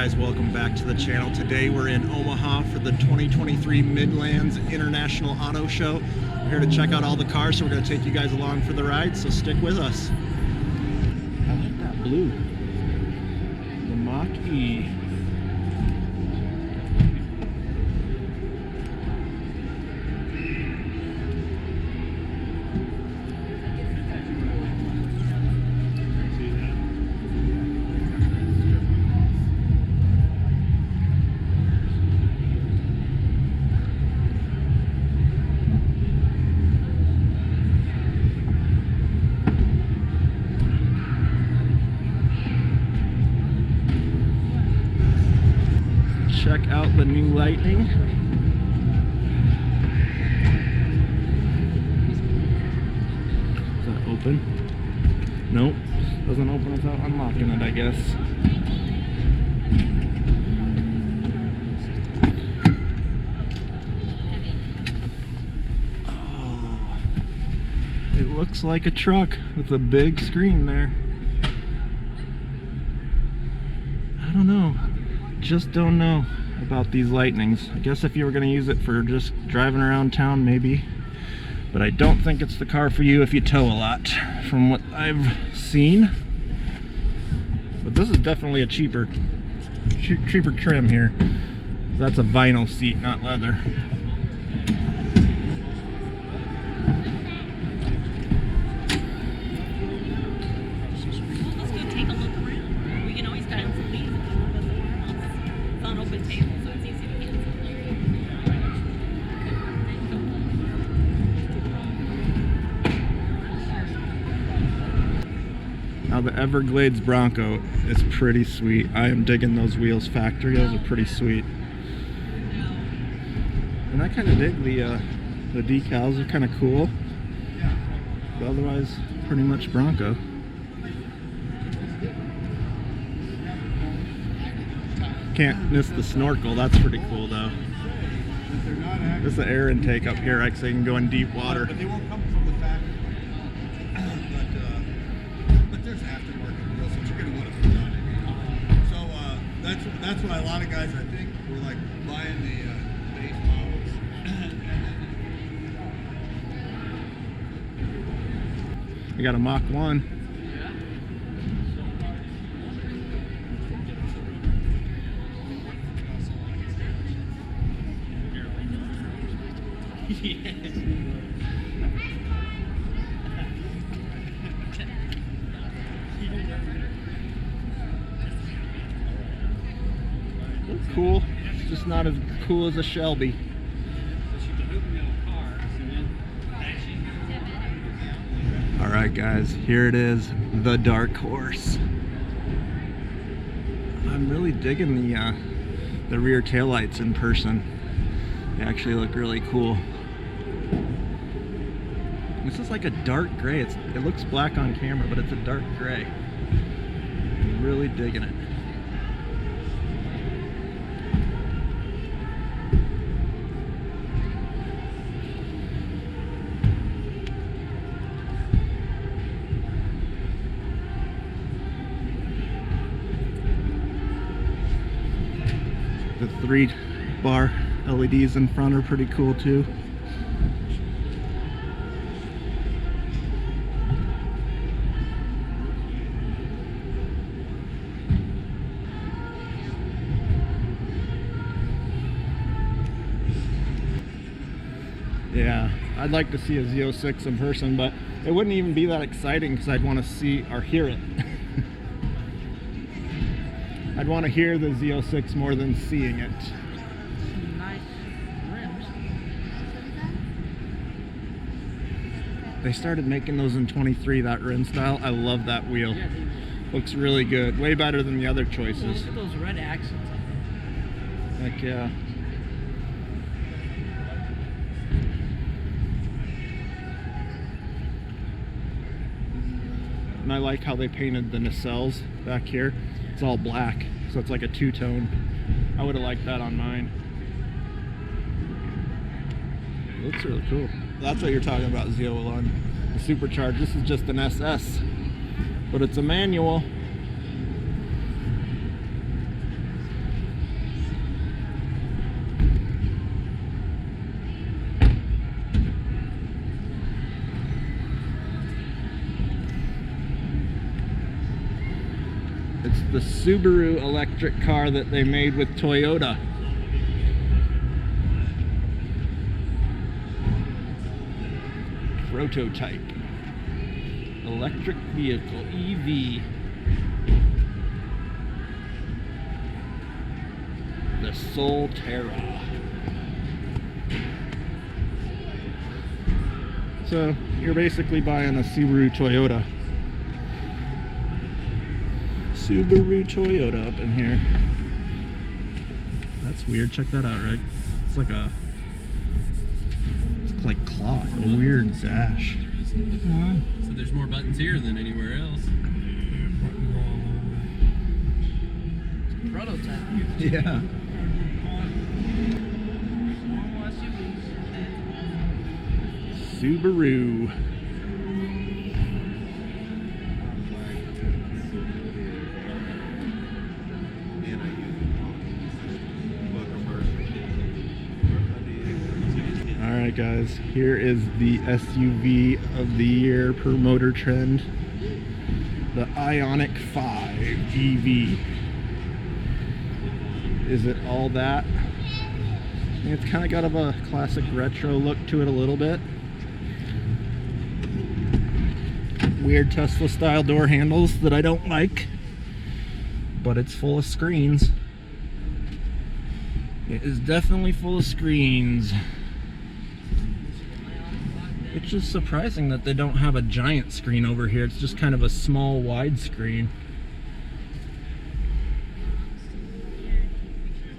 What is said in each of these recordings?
guys, welcome back to the channel. Today we're in Omaha for the 2023 Midlands International Auto Show. We're here to check out all the cars, so we're going to take you guys along for the ride, so stick with us. I like that blue. The Mach-E. Check out the new Lightning. Is that open? Nope. Doesn't open without unlocking it, I guess. Oh, it looks like a truck with a big screen there. I don't know. Just don't know about these Lightnings. I guess if you were going to use it for just driving around town, maybe, but I don't think it's the car for you if you tow a lot, from what I've seen. But this is definitely a cheaper trim here. That's a vinyl seat, not leather. Now the Everglades Bronco is pretty sweet. I am digging those wheels. Factory, those are pretty sweet. And I kind of dig the decals. They're kind of cool. But otherwise, pretty much Bronco. Can't miss the snorkel. That's pretty cool though. There's the air intake up here, so you can go in deep water. But they won't come from the factory. But there's aftermarket wheels that you're going to want to put on it. So that's why a lot of guys, I think, were like buying the base models. We got a Mach 1. It's cool. It's just not as cool as a Shelby. Alright guys, here it is, the Dark Horse. I'm really digging the rear taillights in person. They actually look really cool. This is like a dark gray. It looks black on camera, but it's a dark gray. I'm really digging it. The 3-bar LEDs in front are pretty cool too. Yeah, I'd like to see a Z06 in person, but it wouldn't even be that exciting because I'd want to see or hear it. I'd want to hear the Z06 more than seeing it. Nice rims. They started making those in 23, that rim style. I love that wheel. Yeah, Looks really good. Way better than the other choices. look at those red accents. Heck yeah. And I like how they painted the nacelles back here. It's all black, so it's like a two-tone. I would have liked that on mine. It looks really cool. That's what you're talking about, Z01. The supercharged. This is just an SS, but it's a manual. It's the Subaru electric car that they made with Toyota. Prototype. Electric vehicle, EV. The Solterra. So you're basically buying a Subaru Toyota. Subaru Toyota up in here. That's weird. Check that out, right? It's like cloth, a weird sash. So there's more buttons here than anywhere else. Prototype. Yeah. Subaru. Alright guys, here is the SUV of the year per Motor Trend. The Ioniq 5 EV. Is it all that? It's kind of got a classic retro look to it a little bit. Weird Tesla style door handles that I don't like, but it's full of screens. It is definitely full of screens. It's just surprising that they don't have a giant screen over here. It's just kind of a small wide screen.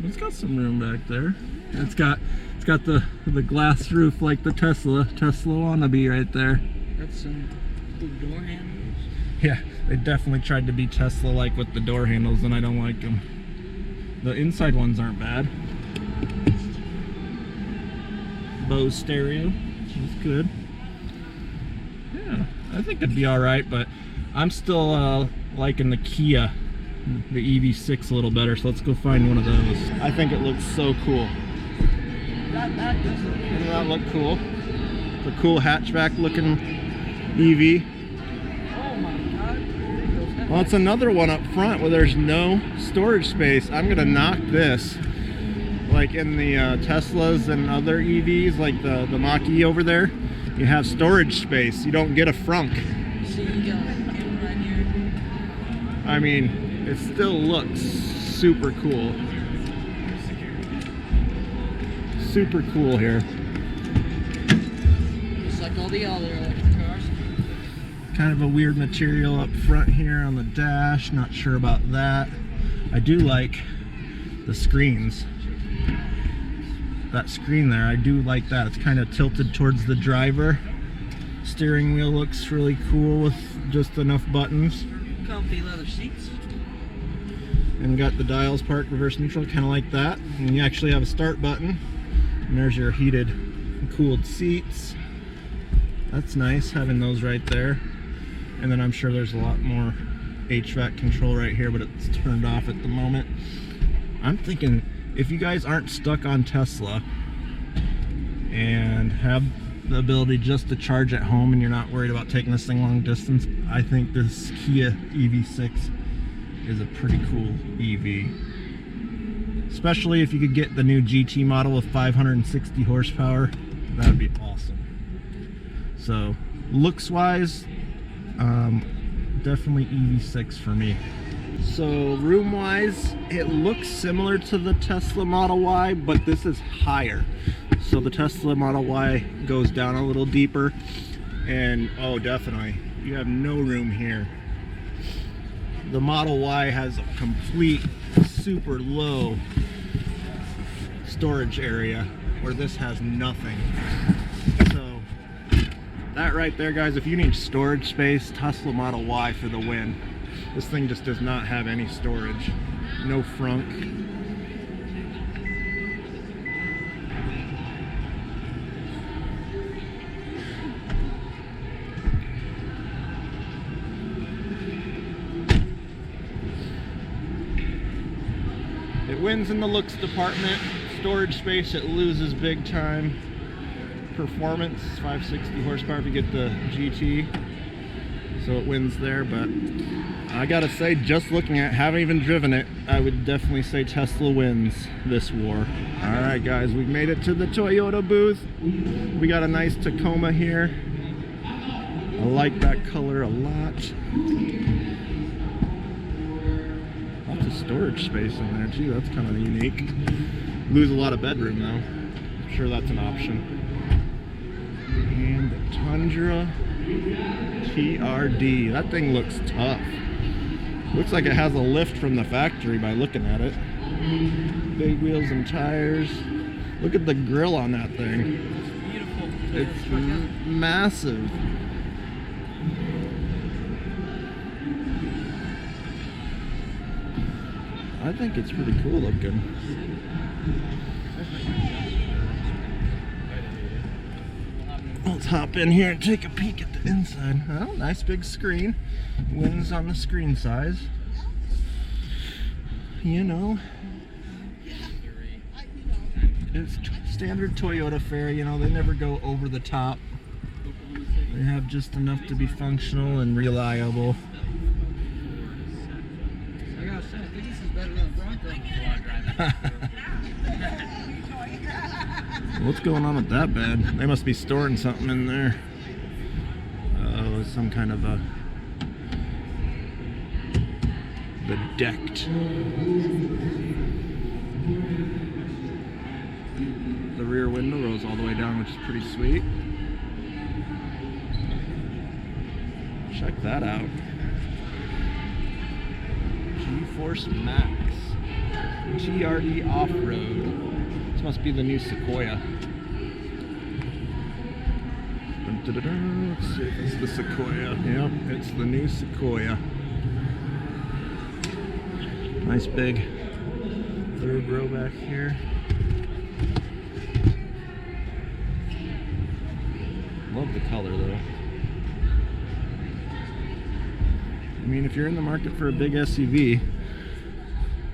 It's got some room back there. It's got the glass roof like the Tesla wannabe right there. That's some big door handles. Yeah, they definitely tried to be Tesla like with the door handles, and I don't like them. The inside ones aren't bad. Bose stereo, that's good. Yeah, I think it'd be alright, but I'm still liking the Kia, the EV6 a little better, so let's go find one of those. I think it looks so cool. That does look Doesn't that look cool? It's a cool hatchback looking EV. Oh my god. Well, it's another one up front where there's no storage space. I'm gonna knock this. Like in the Teslas and other EVs, like the Mach-E over there, you have storage space. You don't get a frunk. See, you got it right here. I mean, it still looks super cool. Super cool here. Just like all the other electric cars. Kind of a weird material up front here on the dash. Not sure about that. I do like the screens. That screen there, I do like that. It's kind of tilted towards the driver. Steering wheel looks really cool with just enough buttons. Comfy leather seats. And got the dials, park, reverse, neutral, kind of like that. And you actually have a start button. And there's your heated and cooled seats. That's nice, having those right there. And then I'm sure there's a lot more HVAC control right here, but it's turned off at the moment. I'm thinking, if you guys aren't stuck on Tesla and have the ability just to charge at home and you're not worried about taking this thing long distance, I think this Kia EV6 is a pretty cool EV. Especially if you could get the new GT model with 560 horsepower, that would be awesome. So, looks wise, definitely EV6 for me. So room wise, it looks similar to the Tesla Model Y, but this is higher. So the Tesla Model Y goes down a little deeper, and oh definitely, you have no room here. The Model Y has a complete super low storage area, where this has nothing. So that right there, guys, if you need storage space, Tesla Model Y for the win. This thing just does not have any storage. No frunk. It wins in the looks department. Storage space, it loses big time. Performance, 560 horsepower if you get the GT. so it wins there. But I gotta say, just looking at, haven't even driven it, I would definitely say Tesla wins this war. All right, guys, we've made it to the Toyota booth. We got a nice Tacoma here. I like that color a lot. Lots of storage space in there too. That's kind of unique. Lose a lot of bedroom though. I'm sure that's an option. And the Tundra TRD. That thing looks tough. Looks like it has a lift from the factory by looking at it. Big wheels and tires. Look at the grill on that thing. Beautiful. It's massive. I think it's pretty cool looking. Let's hop in here and take a peek at the inside. Oh, nice big screen. Wins on the screen size. You know, it's standard Toyota fare. You know, they never go over the top. They have just enough to be functional and reliable. I gotta say, I think this is better than a Bronco. What's going on with that bed? They must be storing something in there. Oh, some kind of a bedecked. The rear window rolls all the way down, which is pretty sweet. Check that out. G-Force Max. GRD Off-Road. This must be the new Sequoia. Let's see if it's the Sequoia. Yep, it's the new Sequoia. Nice big third row back here. Love the color though. I mean, if you're in the market for a big SUV,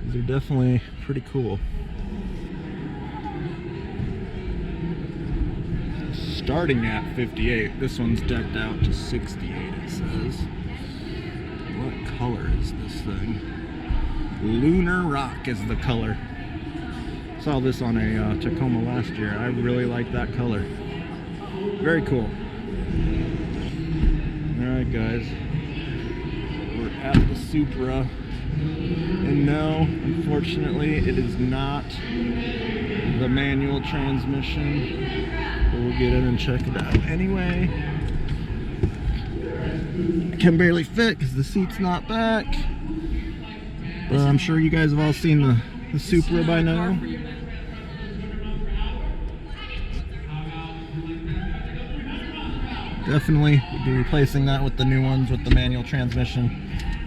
these are definitely pretty cool. Starting at 58, this one's decked out to 68, it says. What color is this thing? Lunar Rock is the color. Saw this on a Tacoma last year. I really like that color. Very cool. Alright guys, we're at the Supra. And no, unfortunately, it is not the manual transmission. But we'll get in and check it out anyway. I can barely fit because the seat's not back. But I'm sure you guys have all seen the Supra by now. Definitely would be replacing that with the new ones with the manual transmission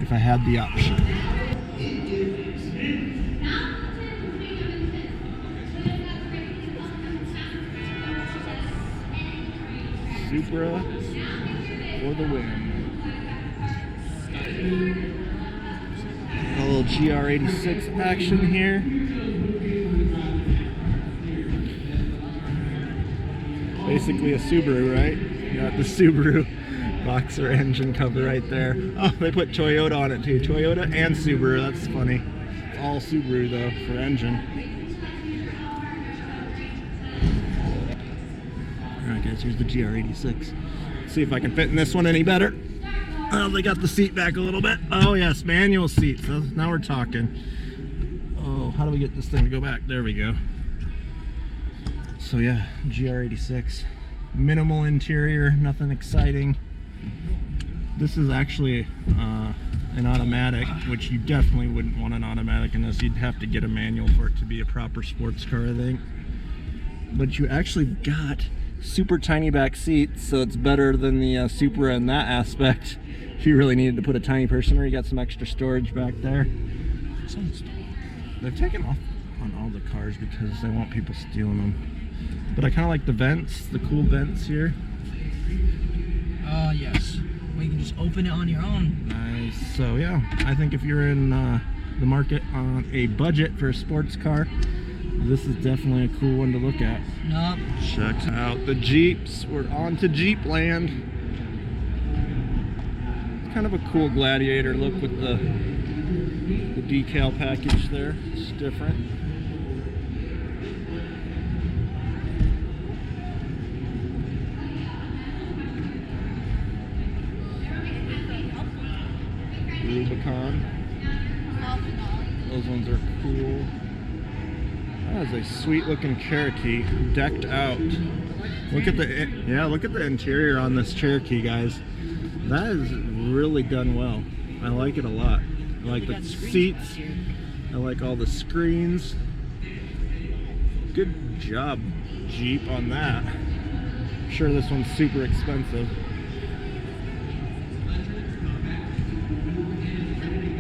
if I had the option. Supra for the win. A little GR86 action here. Basically a Subaru, right? You got the Subaru boxer engine cover right there. Oh, they put Toyota on it too. Toyota and Subaru, that's funny. It's all Subaru though for engine. Alright guys, here's the GR86. Let's see if I can fit in this one any better. Oh, they got the seat back a little bit. Oh yes, manual seats. Now we're talking. Oh, how do we get this thing to go back? There we go. So yeah, GR86. Minimal interior, nothing exciting. This is actually an automatic, which you definitely wouldn't want an automatic in this. You'd have to get a manual for it to be a proper sports car, I think. But you actually got super tiny back seats, so it's better than the Supra in that aspect. If you really needed to put a tiny person there, you got some extra storage back there. They've taken off on all the cars because they want people stealing them. But I kind of like the vents, the cool vents here. Yes. Well, you can just open it on your own. Nice. So yeah, I think if you're in the market on a budget for a sports car, this is definitely a cool one to look at. Nope. Check out the Jeeps. We're on to Jeep land. kind of a cool Gladiator look with the decal package there. It's different. Rubicon. Those ones are cool. That is a sweet looking Cherokee, decked out. Look at the interior on this Cherokee, guys. That is really done well. I like it a lot. I like the seats. I like all the screens. Good job, Jeep, on that. I'm sure this one's super expensive.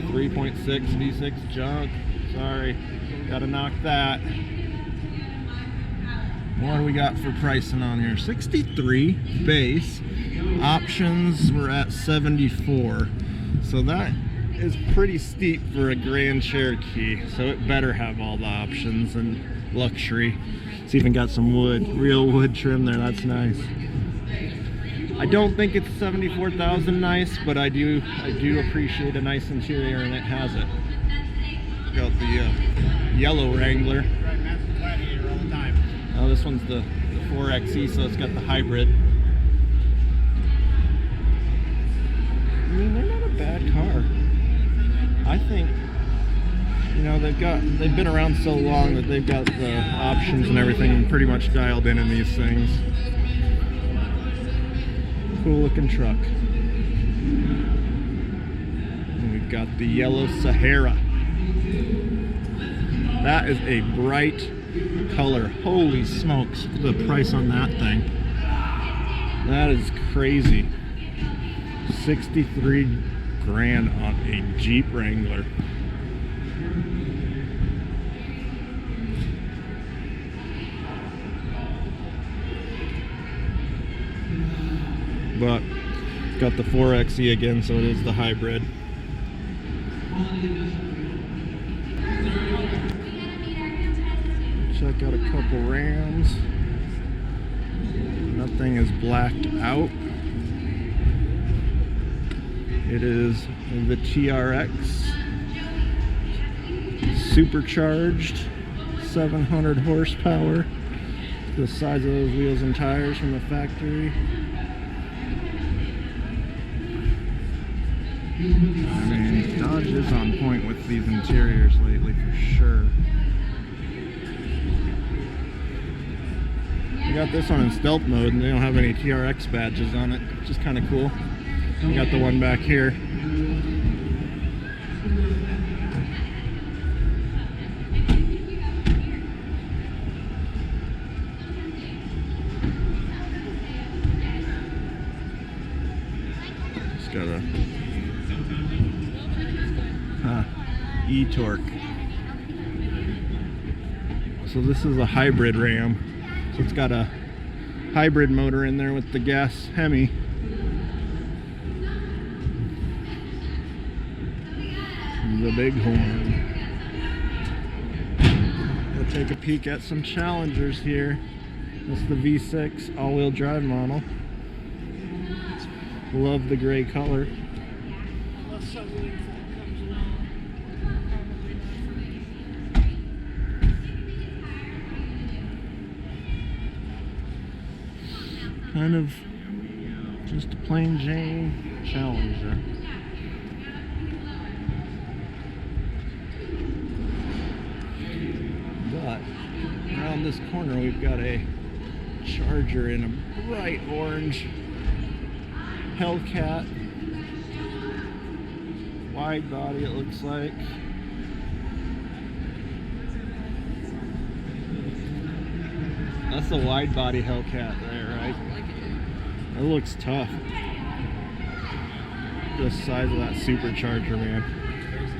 3.6 V6 junk. Sorry, gotta knock that. What do we got for pricing on here? 63 base. Options were at 74. So that is pretty steep for a Grand Cherokee. So it better have all the options and luxury. It's even got some wood, real wood trim there. That's nice. I don't think it's 74,000 nice, but I do appreciate a nice interior, and it has it. Got the yellow Wrangler. Oh, this one's the 4XE, so it's got the hybrid. I mean, they're not a bad car. I think, you know, they've been around so long that they've got the options and everything pretty much dialed in these things. Cool looking truck. And we've got the yellow Sahara. That is a bright color. Holy smokes, the price on that thing. That is crazy. 63 grand on a Jeep Wrangler. But it's got the 4XE again, so it is the hybrid. Check out a couple Rams. Nothing is blacked out. It is the TRX, supercharged, 700 horsepower. The size of those wheels and tires from the factory. I mean, Dodge is on point with these interiors lately for sure. We got this one in stealth mode and they don't have any TRX badges on it, which is kind of cool. We got the one back here. It's got a e-torque. So this is a hybrid Ram. So it's got a hybrid motor in there with the gas Hemi. The Bighorn. We'll take a peek at some Challengers here. This is the V6 all-wheel drive model. Love the gray color. Kind of just a plain Jane Challenger. But around this corner we've got a Charger in a bright orange Hellcat. Wide body it looks like. That's a wide body Hellcat there, right? It looks tough. The size of that supercharger, man.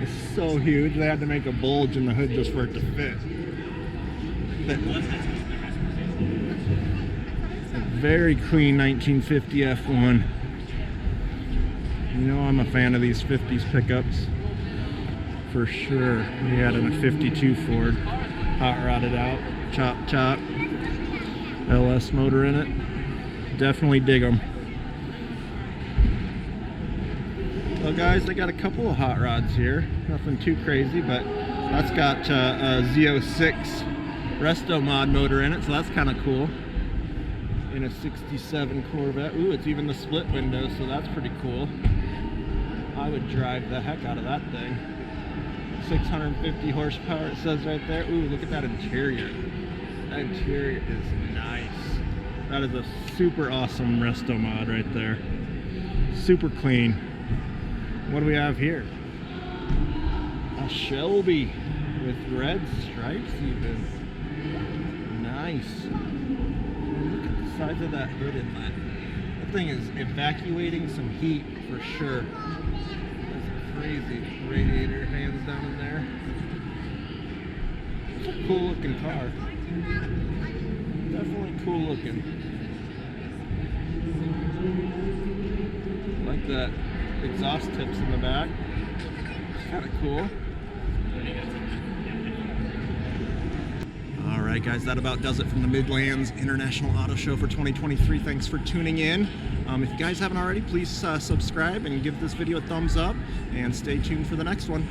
It's so huge. They had to make a bulge in the hood just for it to fit. A very clean 1950 F1. You know I'm a fan of these 50s pickups. For sure. We had a 52 Ford. Hot rodded out. Chop chop. LS motor in it. Definitely dig them. Well guys, they got a couple of hot rods here. Nothing too crazy, but that's got a Z06 resto mod motor in it, so that's kind of cool. In a 67 Corvette. Ooh, it's even the split window, so that's pretty cool. I would drive the heck out of that thing. 650 horsepower, it says right there. Ooh, look at that interior. That interior is nice. That is a super awesome resto mod right there. Super clean. What do we have here? A Shelby with red stripes even. Nice. Look at the size of that hood inlet. That thing is evacuating some heat for sure. That's crazy. Radiator hands down in there. It's a cool looking car. Definitely cool looking. Like that exhaust tips in the back. It's kind of cool. Alright guys, that about does it from the Midlands International Auto Show for 2023. Thanks for tuning in. If you guys haven't already, please subscribe and give this video a thumbs up, and stay tuned for the next one.